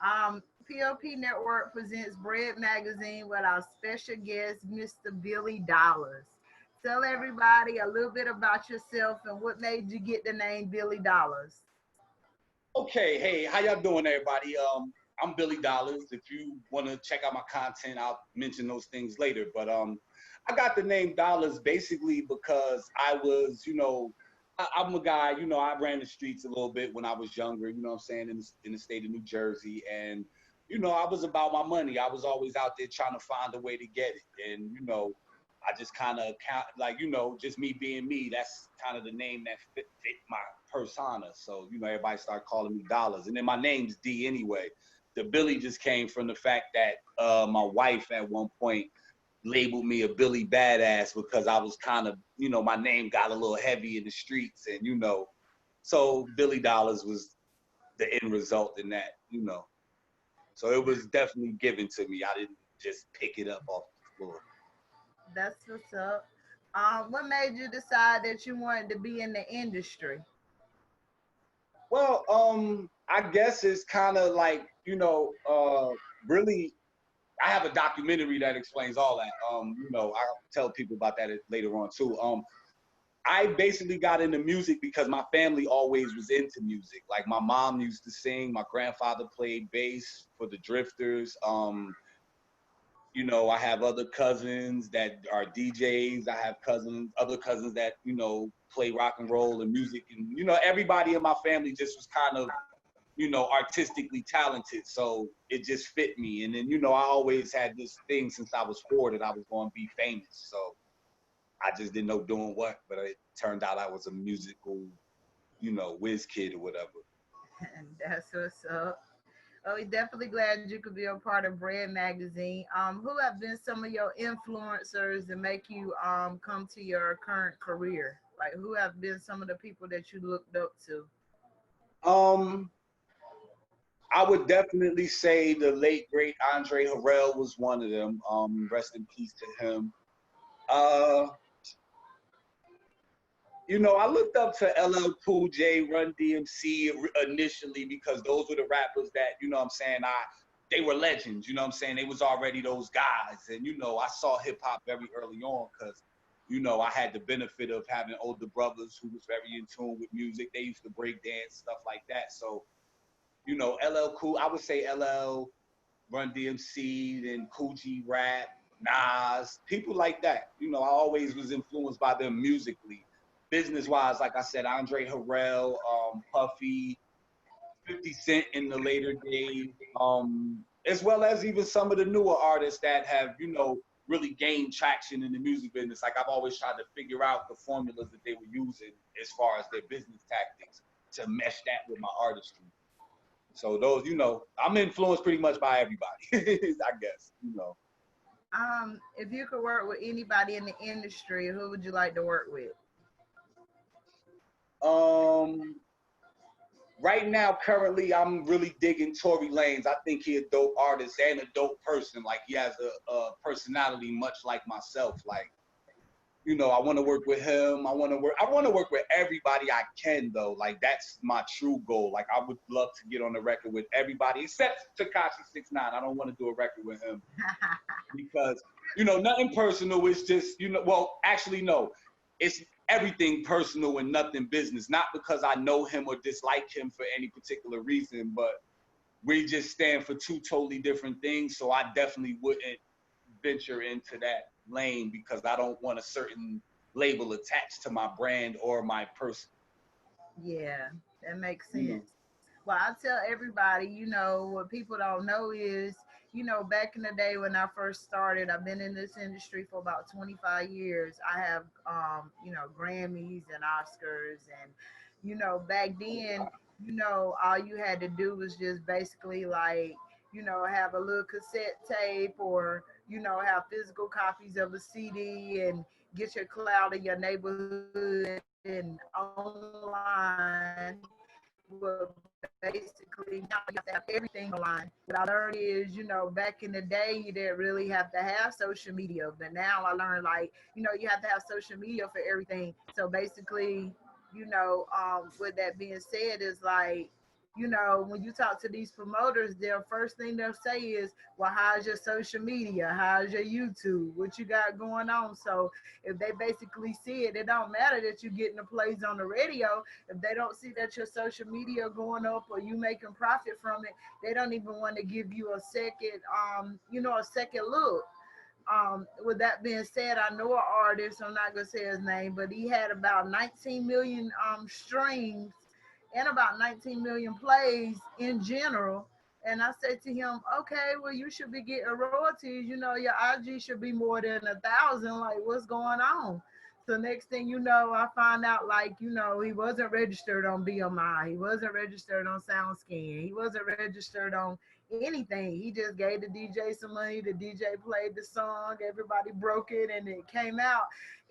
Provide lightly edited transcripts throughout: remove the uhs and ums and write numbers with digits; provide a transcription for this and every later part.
POP Network presents Bread Magazine with our special guest, Mr. Billy Dollaz. Tell everybody a little bit about yourself and what made you get the name Billy Dollaz. Okay, hey, how y'all doing, everybody? I'm Billy Dollaz. If you want to check out my content, I'll mention those things later. But I got the name Dollaz basically because I'm a guy. I ran the streets a little bit when I was younger. You know what I'm saying, in the state of New Jersey, and I was about my money. I was always out there trying to find a way to get it, and I just kind of count like just me being me. That's kind of the name that fit my persona. So everybody started calling me Dollars, and then my name's D anyway. The Billy just came from the fact that my wife at one point labeled me a Billy Badass because I was kind of my name got a little heavy in the streets, and so Billy Dollars was the end result in that. So it was definitely given to me. I didn't just pick it up off the floor. That's what's up. What made you decide that you wanted to be in the industry? Well, I guess it's kind of like, really, I have a documentary that explains all that. I'll tell people about that later on too. I basically got into music because my family always was into music. Like my mom used to sing, my grandfather played bass for the Drifters. I have other cousins that are DJs. I have other cousins that, play rock and roll and music. And, everybody in my family just was kind of, artistically talented. So it just fit me. And then, I always had this thing since I was 4 that I was going to be famous. So I just didn't know doing what, but it turned out I was a musical, whiz kid or whatever. And that's what's up. Oh, we definitely glad you could be a part of Bread Magazine. Who have been some of your influencers that make you come to your current career? Like, who have been some of the people that you looked up to? Um, I would definitely say the late great Andre Harrell was one of them. Rest in peace to him. Uh, I looked up to LL Cool J, Run DMC initially because those were the rappers that, what I'm saying, they were legends, what I'm saying? They was already those guys. And, I saw hip hop very early on because, I had the benefit of having older brothers who was very in tune with music. They used to break dance, stuff like that. So, LL Cool, I would say LL, Run DMC, then Cool G Rap, Nas, people like that. I always was influenced by them musically. Business-wise, like I said, Andre Harrell, Puffy, 50 Cent in the later days, as well as even some of the newer artists that have, really gained traction in the music business. Like I've always tried to figure out the formulas that they were using as far as their business tactics to mesh that with my artistry. So those, I'm influenced pretty much by everybody, I guess. If you could work with anybody in the industry, who would you like to work with? Um, right now, currently, I'm really digging Tory Lanez. I think he a dope artist and a dope person. Like he has a personality much like myself. Like, I want to work with him. I want to work with everybody I can though. Like that's my true goal. Like I would love to get on the record with everybody except Takashi 6ix9ine. I don't want to do a record with him because nothing personal. It's just well, actually no, it's everything personal and nothing business. Not because I know him or dislike him for any particular reason, but we just stand for two totally different things. So I definitely wouldn't venture into that lane because I don't want a certain label attached to my brand or my person. Yeah, that makes You know. sense. Well, I tell everybody, what people don't know is, back in the day when I first started, I've been in this industry for about 25 years. I have, Grammys and Oscars. And, back then, all you had to do was just basically like, have a little cassette tape or, have physical copies of a CD and get your cloud in your neighborhood and online. Well, basically now you have to have everything online. What I learned is, back in the day you didn't really have to have social media, but now I learned like, you have to have social media for everything. So basically, with that being said, is like you know, when you talk to these promoters, their first thing they'll say is, well, how's your social media? How's your YouTube? What you got going on? So if they basically see it, it don't matter that you getting the plays on the radio. If they don't see that your social media going up or you making profit from it, they don't even want to give you a second, you know, a second look. With that being said, I know an artist. I'm not gonna say his name, but he had about 19 million streams and about 19 million plays in general. And I said to him, okay, well, you should be getting royalties. You know, your IG should be more than 1,000. Like, what's going on? So next thing you know, I find out like, you know, he wasn't registered on BMI. He wasn't registered on SoundScan. He wasn't registered on anything. He just gave the DJ some money. The DJ played the song. Everybody broke it and it came out.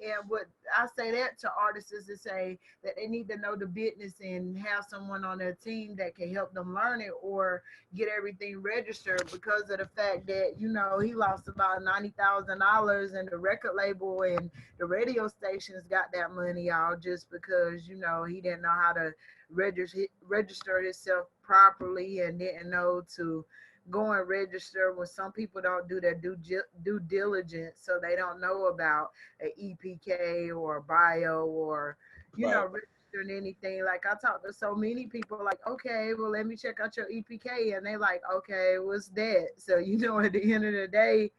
And what I say that to artists is to say that they need to know the business and have someone on their team that can help them learn it or get everything registered, because of the fact that, you know, he lost about $90,000 and the record label and the radio stations got that money all just because, you know, he didn't know how to register himself properly and didn't know to go and register when some people don't do their due diligence, so they don't know about an EPK or a bio or, you know, Right. registering anything. Like I talked to so many people like, okay, well, let me check out your EPK, and they like, okay, what's that? So, you know, at the end of the day,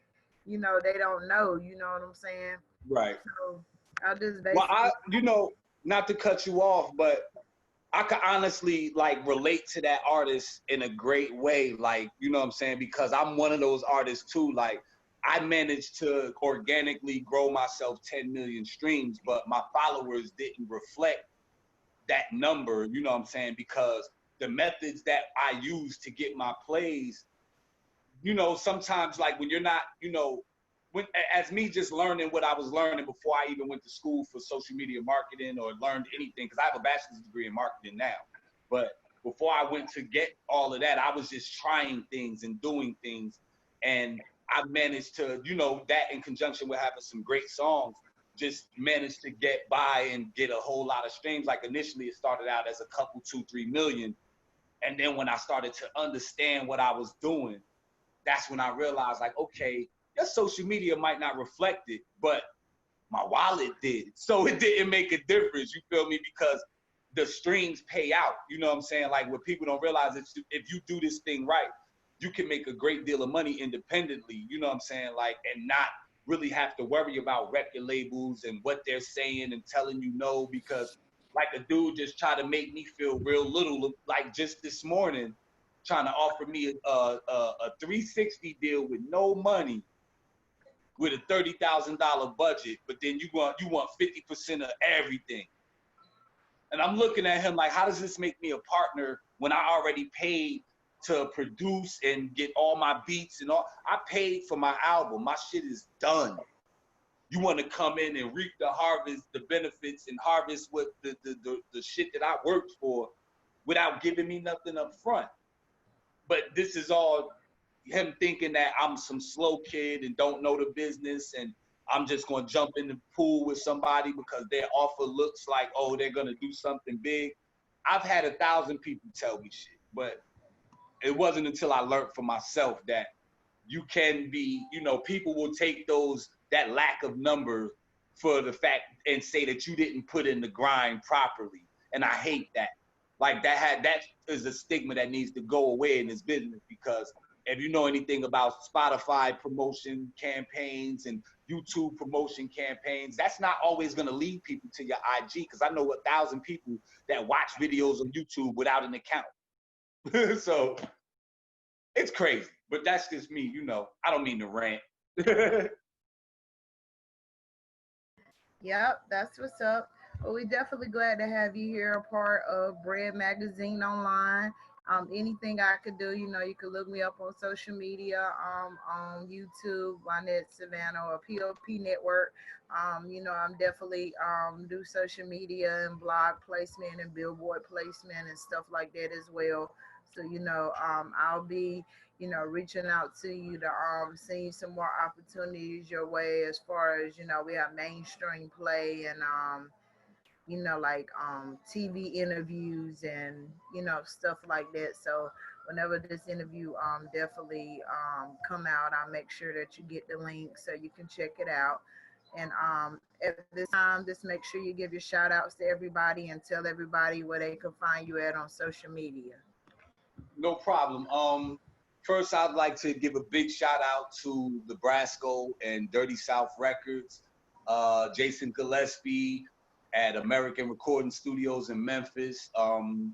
you know, they don't know, you know what I'm saying? Right. So I just Well, basically, not to cut you off, but I could honestly like relate to that artist in a great way. Like, you know what I'm saying? Because I'm one of those artists too. Like, I managed to organically grow myself 10 million streams, but my followers didn't reflect that number, you know what I'm saying? Because the methods that I use to get my plays, you know, sometimes like when you're not, you know, when as me just learning what I was learning before I even went to school for social media marketing or learned anything, because I have a bachelor's degree in marketing now. But before I went to get all of that, I was just trying things and doing things. And I managed to, you know, that in conjunction with having some great songs, just managed to get by and get a whole lot of streams. Like initially it started out as a couple, 2-3 million. And then when I started to understand what I was doing, that's when I realized, like, okay, your social media might not reflect it, but my wallet did. So it didn't make a difference, you feel me? Because the streams pay out. You know what I'm saying? Like, what people don't realize is if you do this thing right, you can make a great deal of money independently, you know what I'm saying? Like, and not really have to worry about record labels and what they're saying and telling you no, because like a dude just tried to make me feel real little, like just this morning, trying to offer me a 360 deal with no money with a $30,000 budget, but then you want 50% of everything. And I'm looking at him like, how does this make me a partner when I already paid to produce and get all my beats and all? I paid for my album. My shit is done. You want to come in and reap the harvest, the benefits, and harvest what the shit that I worked for without giving me nothing up front. But this is all him thinking that I'm some slow kid and don't know the business and I'm just going to jump in the pool with somebody because their offer looks like, oh, they're going to do something big. I've had 1,000 people tell me shit, but it wasn't until I learned for myself that you can be, you know, people will take that lack of number for the fact and say that you didn't put in the grind properly. And I hate that. Like that is a stigma that needs to go away in this business, because if you know anything about Spotify promotion campaigns and YouTube promotion campaigns, that's not always going to lead people to your IG, because I know 1,000 people that watch videos on YouTube without an account. So it's crazy, but that's just me, you know. I don't mean to rant. yep, that's what's up. Well, we definitely glad to have you here, a part of Bread Magazine Online. Anything I could do, you know, you could look me up on social media, on YouTube, Lynette Savannah or POP Network. You know, I'm definitely do social media and blog placement and billboard placement and stuff like that as well. So, you know, I'll be, you know, reaching out to you to see some more opportunities your way, as far as, you know, we have mainstream play and like TV interviews and stuff like that. So whenever this interview definitely come out, I'll make sure that you get the link so you can check it out. And at this time, just make sure you give your shout outs to everybody and tell everybody where they can find you at on social media. No problem. First, I'd like to give a big shout out to Nebraska and Dirty South Records, Jason Gillespie at American Recording Studios in Memphis.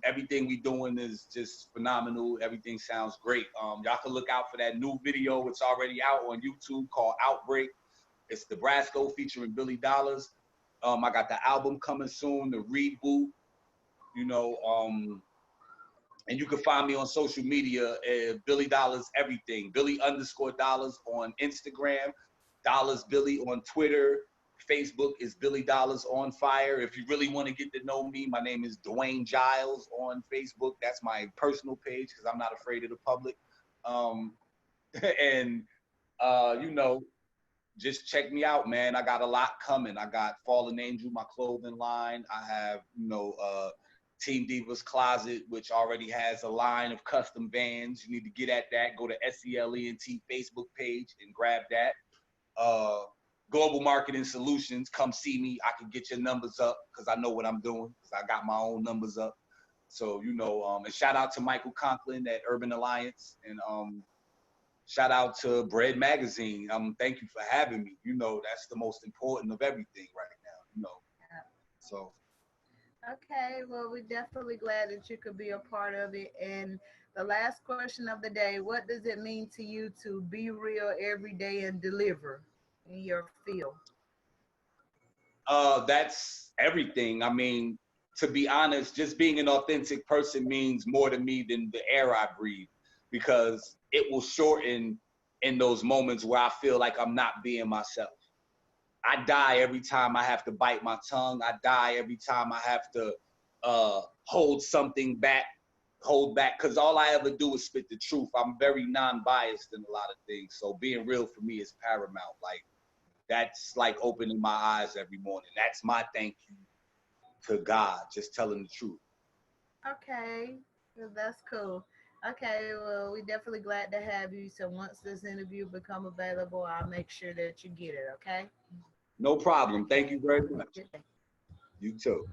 Everything we doing is just phenomenal. Everything sounds great. Y'all can look out for that new video. It's already out on YouTube called Outbreak. It's Nebraska featuring Billy Dollaz. I got the album coming soon, the reboot. You know, and you can find me on social media, Billy Dollaz everything. Billy_Dollaz on Instagram, Dollaz Billy on Twitter. Facebook is Billy Dollaz on Fire. If you really want to get to know me, my name is Dwayne Giles on Facebook. That's my personal page because I'm not afraid of the public. And just check me out, man. I got a lot coming. I got Fallen Angel, my clothing line. I have, Team Diva's Closet, which already has a line of custom vans. You need to get at that. Go to SELENT Facebook page and grab that. Global Marketing Solutions, come see me. I can get your numbers up because I know what I'm doing because I got my own numbers up. So, and shout out to Michael Conklin at Urban Alliance, and shout out to B.R.E.A.D Magazine. Thank you for having me. That's the most important of everything right now, So. Okay, well, we're definitely glad that you could be a part of it. And the last question of the day, what does it mean to you to be real every day and deliver in your field? That's everything. I mean, to be honest, just being an authentic person means more to me than the air I breathe, because it will shorten in those moments where I feel like I'm not being myself. I die every time I have to bite my tongue. I die every time I have to hold something back, because all I ever do is spit the truth. I'm very non-biased in a lot of things. So being real for me is paramount. Like, that's like opening my eyes every morning. That's my thank you to God, just telling the truth. Okay, well, that's cool. Okay, well, we're definitely glad to have you. So once this interview become available, I'll make sure that you get it, okay? No problem. Thank Okay, you very have a much. good day. You too.